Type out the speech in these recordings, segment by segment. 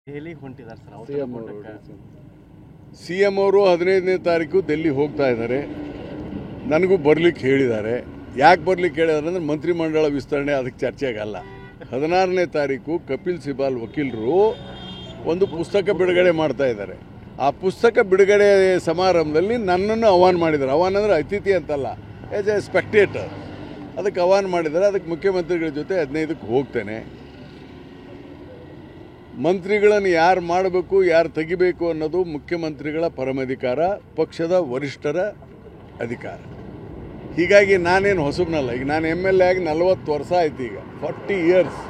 ದೆಹಲಿಗೆ ಹೊಂಟಿದ್ದಾರೆ sir. CM ಅವರು 15ನೇ ತಾರೀಕು ಡೆಲ್ಲಿ ಹೋಗ್ತಾ ಇದ್ದಾರೆ. ನನಗೂ ಬರ್ಲಿಕ್ಕೆ ಹೇಳಿದ್ದಾರೆ. ಯಾಕೆ ಬರ್ಲಿಕ್ಕೆ ಹೇಳಿದ್ದಾರೆ ಅಂದರೆ ಮಂತ್ರಿಮಂಡಲ ವಿಸ್ತರಣೆ ಅದಕ್ಕೆ ಚರ್ಚೆಗಲ್ಲ. 16ನೇ ತಾರೀಕು ಕಪಿಲ್ ಸಿಬಾಲ್ ವಕೀಲರು ಒಂದು ಪುಸ್ತಕ ಬಿಡುಗಡೆ ಮಾಡ್ತಾ ಇದ್ದಾರೆ. ಆ ಪುಸ್ತಕ ಬಿಡುಗಡೆ ಸಮಾರಂಭದಲ್ಲಿ ನನ್ನನ್ನು ಆಹ್ವಾನ ಮಾಡಿದ್ದಾರೆ. ಆಹ್ವಾನ ಅಂದರೆ ಅತಿಥಿ ಅಂತಲ್ಲ, ಆ್ಯಸ್ ಎ ಸ್ಪೆಕ್ಟೇಟರ್ ಅದಕ್ಕೆ ಆಹ್ವಾನ ಮಾಡಿದ್ದಾರೆ. ಅದಕ್ಕೆ ಮುಖ್ಯಮಂತ್ರಿಗಳ ಜೊತೆ 15ಕ್ಕೆ ಹೋಗ್ತೇನೆ. ಮಂತ್ರಿಗಳನ್ನು ಯಾರು ಮಾಡಬೇಕು ಯಾರು ತೆಗಿಬೇಕು ಅನ್ನೋದು ಮುಖ್ಯಮಂತ್ರಿಗಳ ಪರಮಾಧಿಕಾರ, ಪಕ್ಷದ ವರಿಷ್ಠರ ಅಧಿಕಾರ. ಹೀಗಾಗಿ ನಾನೇನು ಹೊಸಬನಲ್ಲ. ಈಗ ನಾನು MLA ಆಗಿ 40 ವರ್ಷ ಆಯ್ತು. ಈಗ 40 ಇಯರ್ಸ್,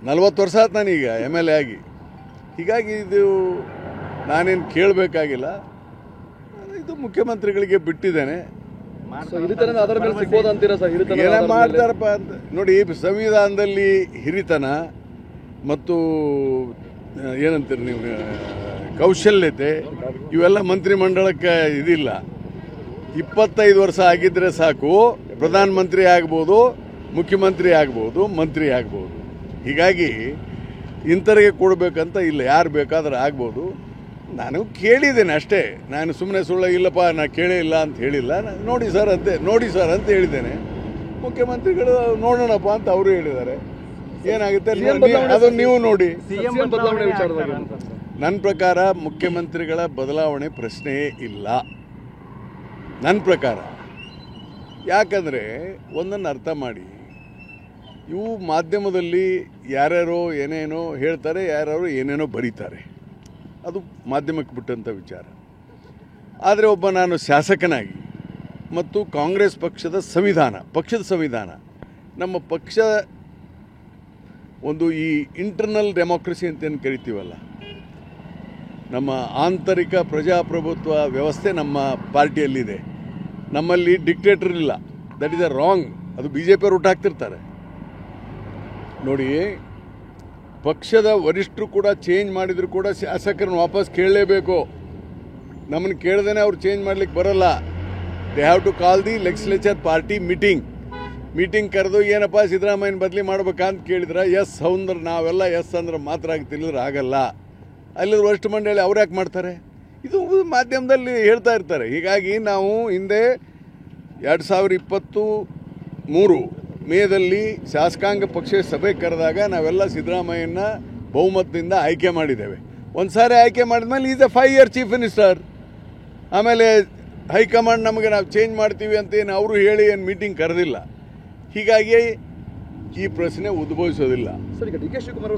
40 ವರ್ಷ ಆಯ್ತು ನಾನೀಗ MLA ಆಗಿ. ಹೀಗಾಗಿ ಇದು ನಾನೇನು ಕೇಳಬೇಕಾಗಿಲ್ಲ. ಇದು ಮುಖ್ಯಮಂತ್ರಿಗಳಿಗೆ ಬಿಟ್ಟಿದ್ದೇನೆ. ಏನ ಮಾಡ್ತಾರಪ್ಪ ಅಂತ ನೋಡಿ. ಸಂವಿಧಾನದಲ್ಲಿ ಹಿರಿತನ ಮತ್ತು ಏನಂತೀರಿ ನೀವು, ಕೌಶಲ್ಯತೆ ಇವೆಲ್ಲ ಮಂತ್ರಿಮಂಡಲಕ್ಕೆ ಇದಿಲ್ಲ. 25 ವರ್ಷ ಆಗಿದ್ರೆ ಸಾಕು, ಪ್ರಧಾನಮಂತ್ರಿ ಆಗ್ಬೋದು, ಮುಖ್ಯಮಂತ್ರಿ ಆಗ್ಬೋದು, ಮಂತ್ರಿ ಆಗ್ಬೋದು. ಹೀಗಾಗಿ ಇಂಥರಿಗೆ ಕೊಡಬೇಕಂತ ಇಲ್ಲ, ಯಾರು ಬೇಕಾದ್ರೆ ಆಗ್ಬೋದು. ನಾನು ಕೇಳಿದ್ದೇನೆ ಅಷ್ಟೇ. ನಾನು ಸುಮ್ಮನೆ ಸುಳ್ಳ ಇಲ್ಲಪ್ಪ ನಾನು ಕೇಳೇ ಇಲ್ಲ ಅಂತ ಹೇಳಿಲ್ಲ. ನೋಡಿ ಸರ್ ಅಂತ ಹೇಳಿದ್ದೇನೆ. ಮುಖ್ಯಮಂತ್ರಿಗಳು ನೋಡೋಣಪ್ಪ ಅಂತ ಅವರು ಹೇಳಿದ್ದಾರೆ. ಏನಾಗುತ್ತೆ ಅದು ನೀವು ನೋಡಿ. ನನ್ನ ಪ್ರಕಾರ ಮುಖ್ಯಮಂತ್ರಿಗಳ ಬದಲಾವಣೆ ಪ್ರಶ್ನೆಯೇ ಇಲ್ಲ ನನ್ನ ಪ್ರಕಾರ. ಯಾಕಂದರೆ ಒಂದನ್ನು ಅರ್ಥ ಮಾಡಿ, ಇವು ಮಾಧ್ಯಮದಲ್ಲಿ ಯಾರ್ಯಾರೋ ಏನೇನೋ ಹೇಳ್ತಾರೆ, ಯಾರ್ಯಾರೋ ಏನೇನೋ ಬರೀತಾರೆ. ಅದು ಮಾಧ್ಯಮಕ್ಕೆ ಬಿಟ್ಟಂಥ ವಿಚಾರ. ಆದರೆ ನಾನು ಶಾಸಕನಾಗಿ ಮತ್ತು ಕಾಂಗ್ರೆಸ್ ಪಕ್ಷದ ಸಂವಿಧಾನ ನಮ್ಮ ಪಕ್ಷ ಒಂದು ಈ ಇಂಟರ್ನಲ್ ಡೆಮೋಕ್ರಸಿ ಅಂತೇನು ಕರಿತೀವಲ್ಲ, ನಮ್ಮ ಆಂತರಿಕ ಪ್ರಜಾಪ್ರಭುತ್ವ ವ್ಯವಸ್ಥೆ ನಮ್ಮ ಪಾರ್ಟಿಯಲ್ಲಿದೆ. ನಮ್ಮಲ್ಲಿ ಡಿಕ್ಟೇಟರ್ ಇಲ್ಲ. That is a wrong. ಅದು BJP ಅವರು ಹುಟ್ಟಾಕ್ತಿರ್ತಾರೆ ನೋಡಿ. ಪಕ್ಷದ ವರಿಷ್ಠರು ಕೂಡ ಚೇಂಜ್ ಮಾಡಿದ್ರು ಕೂಡ ಶಾಸಕರನ್ನು ವಾಪಸ್ ಕೇಳಲೇಬೇಕು. ನಮ್ಮನ್ನು ಕೇಳ್ದೇನೆ ಅವ್ರು ಚೇಂಜ್ ಮಾಡ್ಲಿಕ್ಕೆ ಬರೋಲ್ಲ. They have to call the legislature party meeting ಕರೆದು ಏನಪ್ಪ ಸಿದ್ದರಾಮಯ್ಯನ ಬದಲಿ ಮಾಡ್ಬೇಕಂತ ಕೇಳಿದ್ರೆ ಎಸ್ ಅಂದ್ರೆ ನಾವೆಲ್ಲ ಎಸ್ ಅಂದ್ರೆ ಮಾತ್ರ ಆಗ್ತಿಲ್ಲ, ಆಗಲ್ಲ. ಅಲ್ಲಿ ವರಿಷ್ಠ ಮಂಡಳಿ ಅವ್ರು ಯಾಕೆ ಮಾಡ್ತಾರೆ? ಇದು ಮಾಧ್ಯಮದಲ್ಲಿ ಹೇಳ್ತಾ ಇರ್ತಾರೆ. ಹೀಗಾಗಿ ನಾವು ಹಿಂದೆ 2023 ಮೇದಲ್ಲಿ ಶಾಸಕಾಂಗ ಪಕ್ಷ ಸಭೆ ಕರೆದಾಗ ನಾವೆಲ್ಲ ಸಿದ್ದರಾಮಯ್ಯನ ಬಹುಮತದಿಂದ ಆಯ್ಕೆ ಮಾಡಿದ್ದೇವೆ. ಒಂದು ಸಾರಿ ಆಯ್ಕೆ ಮಾಡಿದ್ಮೇಲೆ is A 5 year chief minister. ಆಮೇಲೆ ಹೈಕಮಾಂಡ್ ನಮಗೆ ನಾವು ಚೇಂಜ್ ಮಾಡ್ತೀವಿ ಅಂತ ಏನು ಅವರು ಹೇಳಿ ಏನು ಮೀಟಿಂಗ್ ಕರೆದಿಲ್ಲ. ಹೀಗಾಗಿ ಈ ಪ್ರಶ್ನೆ ಉದ್ಭವಿಸೋದಿಲ್ಲ. ಸರ್, ಈಗ DK ಶಿವಕುಮಾರ್